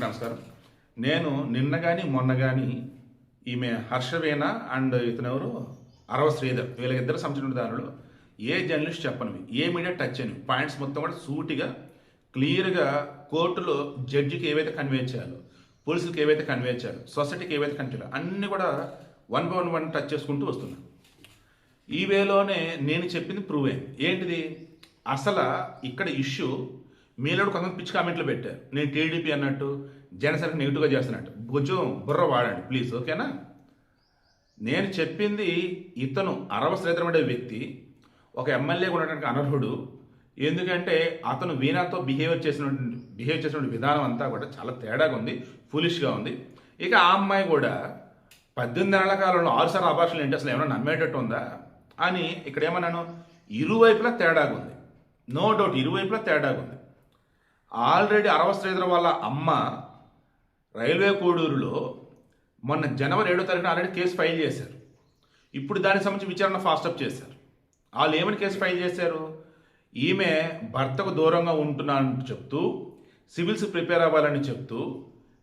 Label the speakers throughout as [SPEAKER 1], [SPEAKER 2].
[SPEAKER 1] అందరికీ నమస్కారం. నేను నిన్న కానీ మొన్న కానీ ఈమె హర్షవేణ అండ్ ఇతనెవరు అరవ శ్రీధర్ వీళ్ళిద్దరు సంబంధించిన దానిలో ఏ జర్నలిస్ట్ చెప్పనివి, ఏ మీడియా టచ్ అని పాయింట్స్ మొత్తం కూడా సూటిగా క్లియర్గా కోర్టులో జడ్జికి ఏవైతే కన్వే చేయాలో, పోలీసులకు ఏవైతే కన్వే చేయాలో, సొసైటీకి ఏవైతే కన్వే చేయాలో అన్నీ కూడా వన్ బై వన్ టచ్ చేసుకుంటూ వస్తున్నాను. ఈ వేలోనే నేను చెప్పింది ప్రూవ్ అయింది. ఏంటిది అసలు ఇక్కడ ఇష్యూ? మీలో కొంతమంది పిచ్చి కామెంట్లు పెట్టారు, నేను టీడీపీ అన్నట్టు, జనసేనకు నెగిటివ్గా చేస్తున్నట్టు. కొంచెం బుర్ర వాడండి ప్లీజ్, ఓకేనా? నేను చెప్పింది ఇతను అరవ శ్రీధర్ అనే వ్యక్తి ఒక ఎమ్మెల్యేగా ఉండడానికి అనర్హుడు. ఎందుకంటే అతను వీణాతో బిహేవ్ చేసిన విధానం అంతా కూడా చాలా తేడాగా ఉంది, ఫులిష్గా ఉంది. ఇక ఆ అమ్మాయి కూడా 18 నెలల కాలంలో 6 సార్లు అబార్షన్లు ఏంటి, అసలు ఏమైనా నమ్మేటట్టు ఉందా అని ఇక్కడ ఏమన్నాను, ఇరువైపులా తేడాగా ఉంది. నో డౌట్ ఇరువైపులా తేడాగా ఉంది. ఆల్రెడీ అరవ శ్రీధర్ వాళ్ళ అమ్మ రైల్వే కోడూరులో మొన్న జనవరి 7వ తారీఖున ఆల్రెడీ కేసు ఫైల్ చేశారు. ఇప్పుడు దానికి సంబంధించి విచారణ ఫాస్టప్ చేశారు. వాళ్ళు ఏమని కేసు ఫైల్ చేశారు, ఈమె భర్తకు దూరంగా ఉంటున్నానని చెప్తూ, సివిల్స్ ప్రిపేర్ అవ్వాలని చెప్తూ,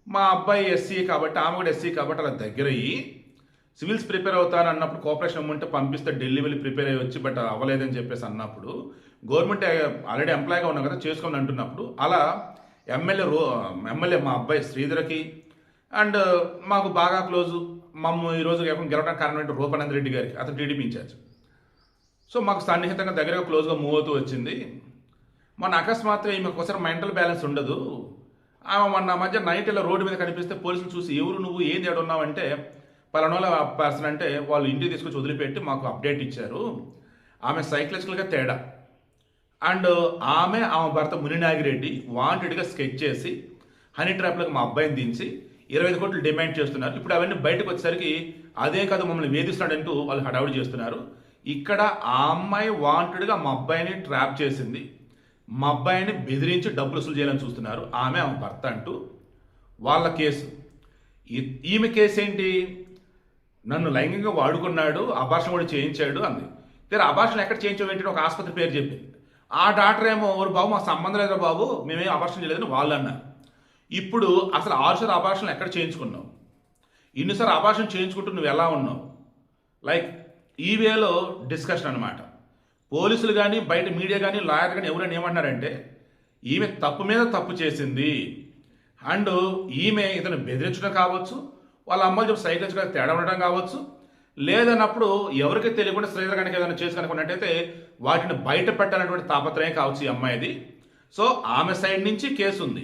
[SPEAKER 1] మా అబ్బాయి ఎస్సీ కాబట్టి ఆమె కూడా ఎస్సీ కాబట్టి అలా దగ్గర అయ్యి సివిల్స్ ప్రిపేర్ అవుతాను అన్నప్పుడు కోఆపరేషన్ అమ్మంటే పంపిస్తే ఢిల్లీ వెళ్ళి ప్రిపేర్ అయ్యి వచ్చి బట్ అవ్వలేదని చెప్పేసి అన్నప్పుడు, గవర్నమెంట్ ఆల్రెడీ ఎంప్లాయ్గా ఉన్నాం కదా చేసుకోమని అంటున్నప్పుడు, అలా ఎమ్మెల్యే మా అబ్బాయి శ్రీధర్కి అండ్ మాకు బాగా క్లోజు, మమ్మ ఈరోజు గెలవడానికి కారణం ఏంటి రూపానంద రెడ్డి గారికి, అతను టీడీపీ ఇన్ఛార్జ్. సో మాకు సన్నిహితంగా దగ్గరగా క్లోజ్గా మూవ్ అవుతూ వచ్చింది. మొన్న అకస్మాత్తుగా ఈమెకు ఒకసారి మెంటల్ బ్యాలెన్స్ ఉండదు. ఆమె మొన్న మధ్య నైట్ ఇలా రోడ్డు మీద కనిపిస్తే పోలీసులు చూసి ఎవరు నువ్వు ఏం ఉన్నావంటే పలానోళ్ళ పర్సన్ అంటే వాళ్ళు ఇంటికి తీసుకొచ్చి వదిలిపెట్టి మాకు అప్డేట్ ఇచ్చారు. ఆమె సైకలాజికల్గా తేడా అండ్ ఆమె భర్త మునినాగిరెడ్డి వాంటెడ్గా స్కెచ్ చేసి హనీ ట్రాప్లకు మా అబ్బాయిని దించి 25 కోట్లు డిమాండ్ చేస్తున్నారు. ఇప్పుడు అవన్నీ బయటకు వచ్చేసరికి అదే కాదు మమ్మల్ని వేధిస్తున్నాడంటూ వాళ్ళు హడావుడి చేస్తున్నారు. ఇక్కడ ఆ అమ్మాయి వాంటెడ్గా మా అబ్బాయిని ట్రాప్ చేసింది, మా అబ్బాయిని బెదిరించి డబ్బులు వసూలు చేయాలని చూస్తున్నారు ఆమె భర్త అంటూ వాళ్ళ కేసు. ఈమె కేసు ఏంటి, నన్ను లైంగికంగా వాడుకున్నాడు, అబార్షన్ కూడా చేయించాడు అంది. తీరా అబార్షన్ ఎక్కడ చేయించావు ఏంటి ఒక ఆసుపత్రి పేరు చెప్పింది. ఆ డాక్టర్ ఏమో ఓరు బాబు మా సంబంధం లేదా బాబు, మేమేం అబార్షన్ చేయలేదని వాళ్ళు అన్నారు. ఇప్పుడు అసలు 6 సార్లు అబార్షన్ ఎక్కడ చేయించుకున్నావు, ఇన్నిసార్లు అబార్షన్ చేయించుకుంటూ నువ్వు ఎలా ఉన్నావు, లైక్ ఈ వేలో డిస్కషన్ అనమాట. పోలీసులు కానీ బయట మీడియా కానీ లాయర్ కానీ ఎవరైనా ఏమంటున్నారంటే ఈమె తప్పు మీద తప్పు చేసింది అండ్ ఈమె ఇతను బెదిరించడం కావచ్చు, వాళ్ళ అమ్మాయి చెప్పి సైకలాజికల్గా తేడా ఉండడం కావచ్చు, లేదన్నప్పుడు ఎవరికి తెలియకుండా శ్రీధర్ కనుక ఏదైనా చేసి కనుకున్నట్టయితే వాటిని బయట పెట్టాలన్నటువంటి తాపత్రయం కావచ్చు ఈ అమ్మాయిది. సో ఆమె సైడ్ నుంచి కేసు ఉంది,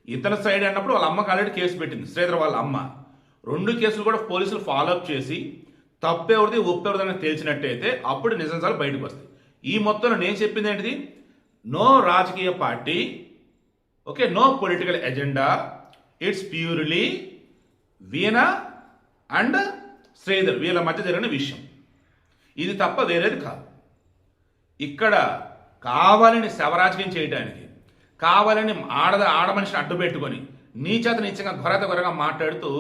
[SPEAKER 1] ఇతని సైడ్ అన్నప్పుడు వాళ్ళ అమ్మకి ఆల్రెడీ కేసు పెట్టింది శ్రీధర్ వాళ్ళ అమ్మ. 2 కేసులు కూడా పోలీసులు ఫాలోఅప్ చేసి తప్పెవరిది ఒప్పెవరిదని తేల్చినట్టయితే అప్పుడు నిజాలు బయటకు వస్తాయి. ఈ మొత్తంలో నేను చెప్పింది ఏంటిది, నో రాజకీయ party, okay, no political agenda, it's purely Veena and Sridhar వీళ్ళ మధ్య జరిగిన విషయం. ఇది తప్ప వేరేది కాదు. ఇక్కడ కావాలని శవరాజకీయం చేయడానికి, కావాలని ఆడ మనిషిని అడ్డు పెట్టుకొని నీచంగా గొర్రెగా మాట్లాడుతూ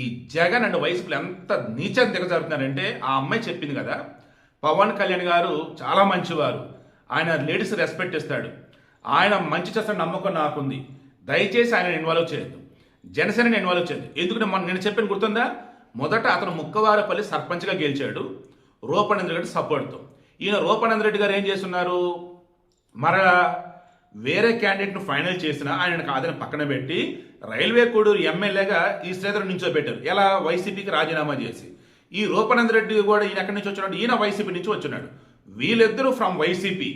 [SPEAKER 1] ఈ జగన్ అండ్ వైసీపీలు ఎంత నీచంగా దిగజారుతున్నారంటే, ఆ అమ్మాయి చెప్పింది కదా, పవన్ కళ్యాణ్ గారు చాలా మంచివారు, ఆయన లేడీస్ రెస్పెక్ట్ ఇస్తాడు, ఆయన మంచి చేస్తున్న నమ్మకం నాకుంది, దయచేసి ఆయన ఇన్వాల్వ్ చేయొద్దు, జనసేనని ఇన్వాల్వ్ చేయొద్దు. ఎందుకంటే నేను చెప్పిన గుర్తుందా, మొదట అతను ముక్కవారపల్లి సర్పంచ్గా గెలిచాడు రూపానంద రెడ్డి సపోర్ట్తో. ఈయన రూపానంద రెడ్డి గారు ఏం చేస్తున్నారు, మరలా వేరే క్యాండిడేట్ను ఫైనల్ చేసినా ఆయన కాదని పక్కన పెట్టి రైల్వే కోడూరు ఎమ్మెల్యేగా ఈ శ్రీధర్ నించోబెట్టారు. ఎలా, వైసీపీకి రాజీనామా చేసి. ఈ రూపానంద రెడ్డి కూడా ఈయన ఎక్కడి నుంచి వచ్చినాడు, ఈయన వైసీపీ నుంచి వచ్చినాడు. వీళ్ళిద్దరూ ఫ్రమ్ వైసీపీ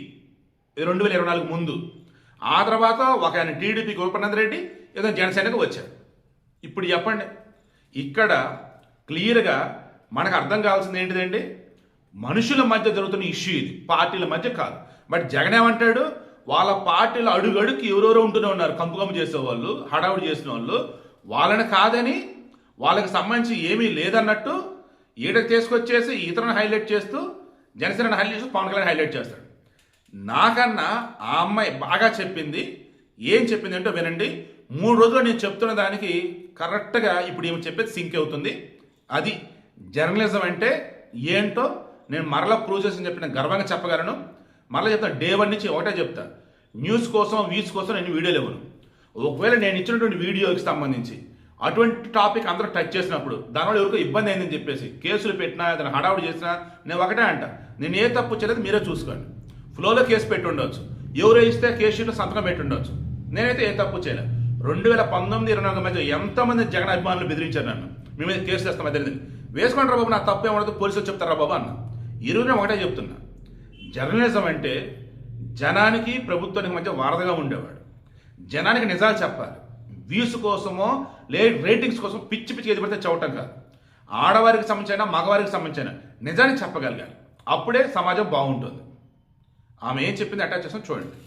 [SPEAKER 1] 2024 ముందు. ఆ తర్వాత ఒక ఆయన టీడీపీకి రూపానంద రెడ్డి, ఏదో జనసేనకు వచ్చాడు. ఇప్పుడు చెప్పండి, ఇక్కడ క్లియర్గా మనకు అర్థం కావాల్సింది ఏంటిదండి, మనుషుల మధ్య జరుగుతున్న ఇష్యూ ఇది, పార్టీల మధ్య కాదు. బట్ జగన్ ఏమంటాడు, వాళ్ళ పార్టీలో అడుగడుకి ఎవరెవరో ఉంటూనే ఉన్నారు, కంపు చేసేవాళ్ళు, హడావుడి చేసిన వాళ్ళు, వాళ్ళని కాదని వాళ్ళకి సంబంధించి ఏమీ లేదన్నట్టు ఈడకి తీసుకొచ్చేసి ఇతరులను హైలైట్ చేస్తూ జనసేనని హైలైట్ చేస్తూ పవన్ కళ్యాణ్ హైలైట్ చేస్తాడు. నాకన్నా ఆ అమ్మాయి బాగా చెప్పింది. ఏం చెప్పింది అంటే వినండి. 3 రోజులు నేను చెప్తున్న దానికి కరెక్ట్గా ఇప్పుడు ఏమి చెప్పేది సింక్ అవుతుంది. అది జర్నలిజం అంటే ఏంటో నేను మరలా ప్రూవ్ చేసి చెప్పిన గర్వంగా చెప్పగలను. మరలా చెప్తాను, డే 1 నుంచి ఒకటే చెప్తా, న్యూస్ కోసం వ్యూస్ కోసం నేను వీడియోలు ఇవ్వను. ఒకవేళ నేను ఇచ్చినటువంటి వీడియోకి సంబంధించి అటువంటి టాపిక్ అందరూ టచ్ చేసినప్పుడు దానివల్ల ఎవరికో ఇబ్బంది అయిందని చెప్పేసి కేసులు పెట్టినా దాన్ని హడావుడి చేసినా నేను ఒకటే అంట, నేను ఏ తప్పు చేయలేదు మీరే చూసుకోండి. ఫ్లోలో కేసు పెట్టి ఉండొచ్చు, ఎవరు ఇస్తే కేసు షీట్లో సంతకం పెట్టి ఉండొచ్చు, నేనైతే ఏ తప్పు చేయలేదు. 2019-24 మధ్య ఎంతమంది జగన్ అభిమానులు బెదిరించారు నన్ను, మీ మీద కేసు చేస్తాం అదే వేసుకోండి రా బాబు, నా తప్పు ఏమడదు, పోలీసులు చెప్తారా బాబు అన్న. ఈరోజు నేను ఒకటే చెప్తున్నా, జర్నలిజం అంటే జనానికి ప్రభుత్వానికి మధ్య వారధగా ఉండేవాడు. జనానికి నిజాలు చెప్పాలి, వ్యూస్ కోసమో రేటింగ్స్ కోసం పిచ్చి పిచ్చి ఎది పడితే చవటం కాదు. ఆడవారికి సంబంధించిన మగవారికి సంబంధించిన నిజానికి చెప్పగలగాలి, అప్పుడే సమాజం బాగుంటుంది. ఆమె ఏం చెప్పింది అటాచ్ చేస్తాం చూడండి.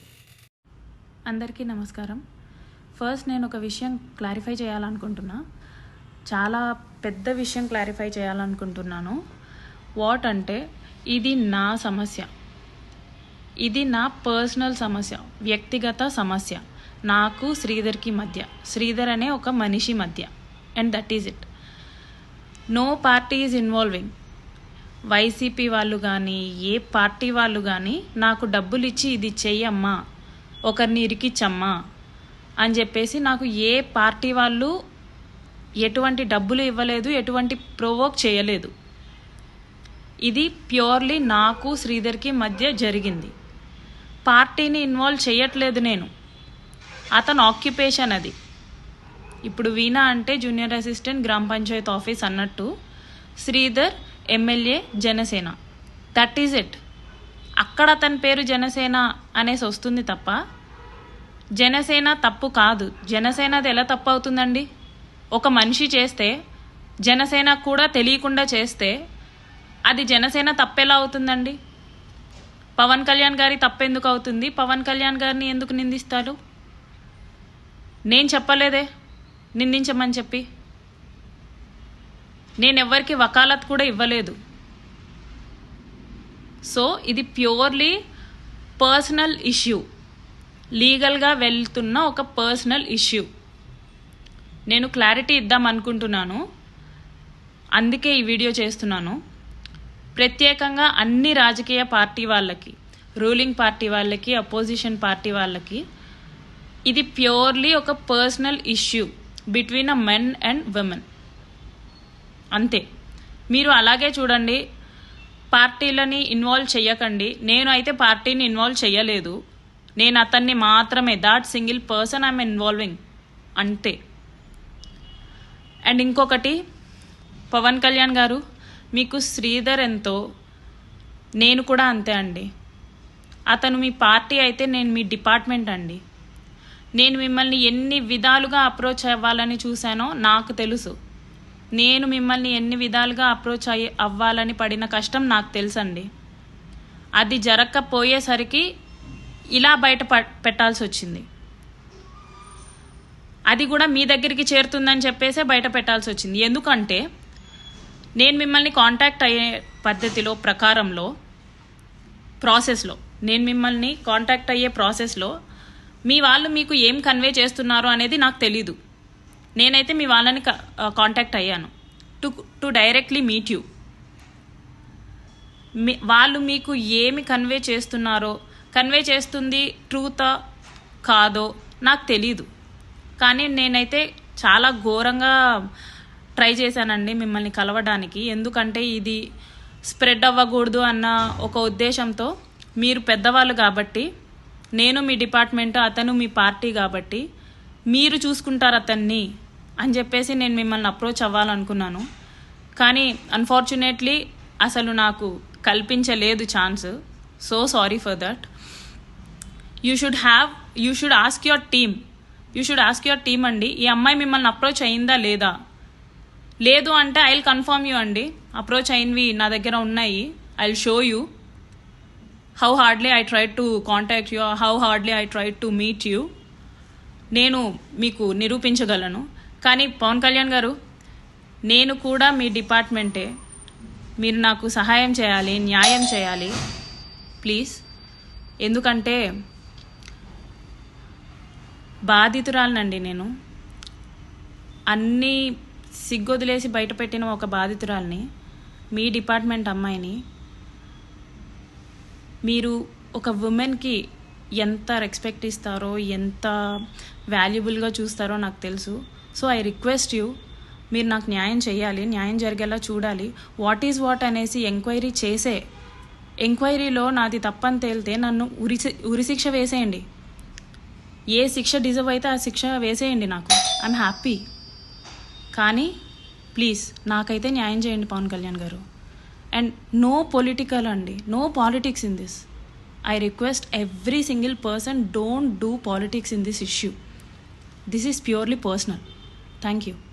[SPEAKER 2] అందరికీ నమస్కారం. ఫస్ట్ నేను ఒక విషయం క్లారిఫై చేయాలనుకుంటున్నా, చాలా పెద్ద విషయం క్లారిఫై చేయాలనుకుంటున్నాను. వాట్ అంటే, ఇది నా సమస్య, ఇది నా పర్సనల్ సమస్య, వ్యక్తిగత సమస్య, నాకు శ్రీధర్కి మధ్య, శ్రీధర్ అనే ఒక మనిషి మధ్య, and that is it. No party is involving. YCP వాళ్ళు కానీ ఏ పార్టీ వాళ్ళు కానీ నాకు డబ్బులు ఇచ్చి ఇది చెయ్యమ్మా, ఒకరిని ఇరికిచ్చమ్మా అని చెప్పేసి నాకు ఏ పార్టీ వాళ్ళు ఎటువంటి డబ్బులు ఇవ్వలేదు, ఎటువంటి ప్రొవోక్ చేయలేదు. ఇది ప్యూర్లీ నాకు శ్రీధర్కి మధ్య జరిగింది. పార్టీని ఇన్వాల్వ్ చేయట్లేదు నేను, అతను ఆక్యుపేషన్ అది. ఇప్పుడు వీణా అంటే జూనియర్ అసిస్టెంట్ గ్రామ పంచాయత్ ఆఫీస్ అన్నట్టు, Sridhar MLA Janasena, that is it. అక్కడ అతని పేరు జనసేన అనేసి వస్తుంది తప్ప జనసేన తప్పు కాదు. జనసేనది ఎలా తప్పు అవుతుందండి? ఒక మనిషి చేస్తే, జనసేన కూడా తెలియకుండా చేస్తే అది జనసేన తప్పెలా అవుతుందండి? పవన్ కళ్యాణ్ గారి తప్పెందుకు అవుతుంది? పవన్ కళ్యాణ్ గారిని ఎందుకు నిందిస్తారు? నేను చెప్పలేదే నిందించమని చెప్పి, నేనెవ్వరికి వకాలత్ కూడా ఇవ్వలేదు. సో ఇది ప్యూర్లీ పర్సనల్ ఇష్యూ, లీగల్గా వెళ్తున్న ఒక పర్సనల్ ఇష్యూ. నేను క్లారిటీ ఇద్దాం అనుకుంటున్నాను, అందుకే ఈ వీడియో చేస్తున్నాను. ప్రత్యేకంగా అన్ని రాజకీయ పార్టీ వాళ్ళకి, రూలింగ్ పార్టీ వాళ్ళకి, అపోజిషన్ పార్టీ వాళ్ళకి, ఇది ప్యూర్లీ ఒక personal issue between a men and women, అంతే. మీరు అలాగే చూడండి, పార్టీలని ఇన్వాల్వ్ చెయ్యకండి. నేను అయితే పార్టీని ఇన్వాల్వ్ చెయ్యలేదు, నేను అతన్ని మాత్రమే, that single person I'm involving, అంతే. అండ్ ఇంకొకటి, పవన్ కళ్యాణ్ గారు, మీకు శ్రీధర్ ఎంతో నేను కూడా అంతే అండి. అతను మీ పార్టీ అయితే నేను మీ డిపార్ట్మెంట్ అండి. నేను మిమ్మల్ని ఎన్ని విధాలుగా అప్రోచ్ అవ్వాలని చూశానో నాకు తెలుసు. నేను మిమ్మల్ని ఎన్ని విధాలుగా అప్రోచ్ అవ్వాలని పడిన కష్టం నాకు తెలుసండి. అది జరగకపోయేసరికి ఇలా బయట పెట్టాల్సి వచ్చింది. అది కూడా మీ దగ్గరికి చేరుతుందని చెప్పేసే బయట పెట్టాల్సి వచ్చింది. ఎందుకంటే నేను మిమ్మల్ని కాంటాక్ట్ అయ్యే పద్ధతిలో ప్రకారంలో ప్రాసెస్లో, నేను మిమ్మల్ని కాంటాక్ట్ అయ్యే ప్రాసెస్లో మీ వాళ్ళు మీకు ఏం కన్వే చేస్తున్నారో అనేది నాకు తెలీదు. నేనైతే మీ వాళ్ళని కాంటాక్ట్ అయ్యాను టు డైరెక్ట్లీ మీట్ యూ. వాళ్ళు మీకు ఏమి కన్వే చేస్తున్నారో, కన్వే చేస్తుంది ట్రూతా కాదో నాకు తెలీదు. కానీ నేనైతే చాలా ఘోరంగా ట్రై చేశానండి మిమ్మల్ని కలవడానికి. ఎందుకంటే ఇది స్ప్రెడ్ అవ్వకూడదు అన్న ఒక ఉద్దేశంతో, మీరు పెద్దవాళ్ళు కాబట్టి, నేను మీ డిపార్ట్మెంట్, అతను మీ పార్టీ కాబట్టి మీరు చూసుకుంటారు అతన్ని అని చెప్పేసి నేను మిమ్మల్ని అప్రోచ్ అవ్వాలనుకున్నాను. కానీ అన్ఫార్చునేట్లీ అసలు నాకు కల్పించలేదు chance. So sorry for that. You should ask your team అండి, ఈ అమ్మాయి మిమ్మల్ని అప్రోచ్ అయిందా లేదా. లేదు అంటే ఐ విల్ కన్ఫర్మ్ యూ అండి, అప్రోచ్ అయినవి నా దగ్గర ఉన్నాయి. I will show you how hardly I try to contact you, how hardly I try to meet you. నేను మీకు నిరూపించగలను. కానీ పవన్ కళ్యాణ్ గారు, నేను కూడా మీ డిపార్ట్మెంటే, మీరు నాకు సహాయం చేయాలి, న్యాయం చేయాలి ప్లీజ్. ఎందుకంటే బాధితురాలనండి నేను, అన్నీ సిగ్గొదిలేసి బయటపెట్టిన ఒక బాధితురాల్ని, మీ డిపార్ట్మెంట్ అమ్మాయిని. మీరు ఒక ఉమెన్కి ఎంత రెస్పెక్ట్ ఇస్తారో, ఎంత వాల్యుబుల్గా చూస్తారో నాకు తెలుసు. సో ఐ రిక్వెస్ట్ యూ, మీరు నాకు న్యాయం చేయాలి, న్యాయం జరిగేలా చూడాలి. వాట్ ఈజ్ వాట్ అనేసి ఎంక్వైరీ చేసే ఎంక్వైరీలో నాది తప్పని తేలితే నన్ను ఉరిశిక్ష వేసేయండి. ఏ శిక్ష డిజర్వ్ అయితే ఆ శిక్ష వేసేయండి నాకు. I'm happy. కానీ ప్లీజ్ నాకైతే న్యాయం చేయండి పవన్ కళ్యాణ్ గారు. అండ్ నో పొలిటికల్ అండి, no politics in this. I request every single person, don't do politics in this issue. This is purely personal. Thank you.